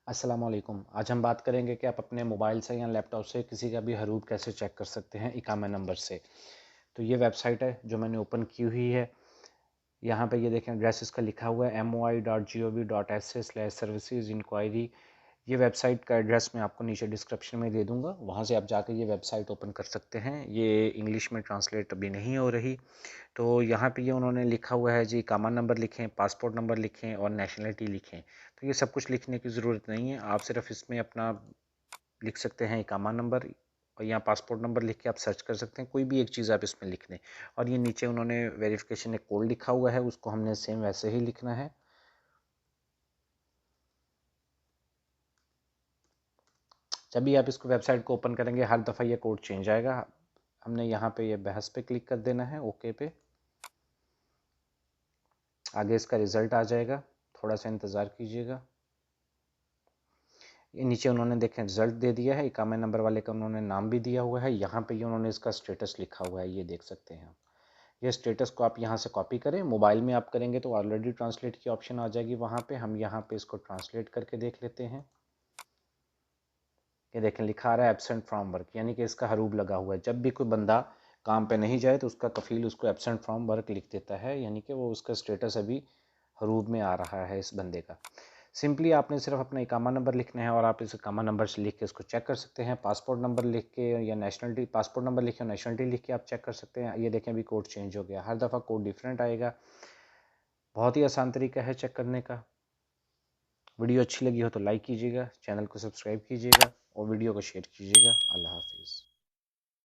अस्सलाम वालेकुम। आज हम बात करेंगे कि आप अपने मोबाइल से या लैपटॉप से किसी का भी हरूब कैसे चेक कर सकते हैं इकामा नंबर से। तो ये वेबसाइट है जो मैंने ओपन की हुई है। यहाँ पे ये देखें एड्रेस इसका लिखा हुआ है moi.gov.sa/services inquiry। ये वेबसाइट का एड्रेस मैं आपको नीचे डिस्क्रिप्शन में दे दूंगा, वहाँ से आप जाकर ये वेबसाइट ओपन कर सकते हैं। ये इंग्लिश में ट्रांसलेट अभी नहीं हो रही। तो यहाँ पे ये उन्होंने लिखा हुआ है जी, इकामा नंबर लिखें, पासपोर्ट नंबर लिखें और नेशनलिटी लिखें। तो ये सब कुछ लिखने की ज़रूरत नहीं है, आप सिर्फ इसमें अपना लिख सकते हैं इकामा नंबर और यहाँ पासपोर्ट नंबर लिख के आप सर्च कर सकते हैं, कोई भी एक चीज़ आप इसमें लिख दें। और ये नीचे उन्होंने वेरिफिकेशन एक कोड लिखा हुआ है, उसको हमने सेम वैसे ही लिखना है। जब भी आप इसको वेबसाइट को ओपन करेंगे हर दफ़ा ये कोड चेंज आएगा। हमने यहाँ पे ये बहस पे क्लिक कर देना है, ओके पे। आगे इसका रिज़ल्ट आ जाएगा, थोड़ा सा इंतज़ार कीजिएगा। ये नीचे उन्होंने देखें रिज़ल्ट दे दिया है, इकामा नंबर वाले का उन्होंने नाम भी दिया हुआ है। यहाँ पे ये उन्होंने इसका स्टेटस लिखा हुआ है, ये देख सकते हैं आप। ये स्टेटस को आप यहाँ से कॉपी करें, मोबाइल में आप करेंगे तो ऑलरेडी ट्रांसलेट की ऑप्शन आ जाएगी वहाँ पे। हम यहाँ पे इसको ट्रांसलेट करके देख लेते हैं। ये देखें लिखा आ रहा है एब्सेंट फ्रॉम वर्क, यानी कि इसका हरूब लगा हुआ है। जब भी कोई बंदा काम पे नहीं जाए तो उसका कफील उसको एब्सेंट फ्रॉम वर्क लिख देता है, यानी कि वो उसका स्टेटस अभी हरूब में आ रहा है इस बंदे का। सिंपली आपने सिर्फ अपना इकामा नंबर लिखना है और आप इस इकामा नंबर से लिख के इसको चेक कर सकते हैं। पासपोर्ट नंबर लिख के या नेशनलिटी, पासपोर्ट नंबर लिखे और नेशनलिटी लिख के आप चेक कर सकते हैं। ये देखें अभी कोड चेंज हो गया, हर दफ़ा कोड डिफरेंट आएगा। बहुत ही आसान तरीका है चेक करने का। वीडियो अच्छी लगी हो तो लाइक कीजिएगा, चैनल को सब्सक्राइब कीजिएगा और वीडियो को शेयर कीजिएगा। अल्लाह हाफिज़।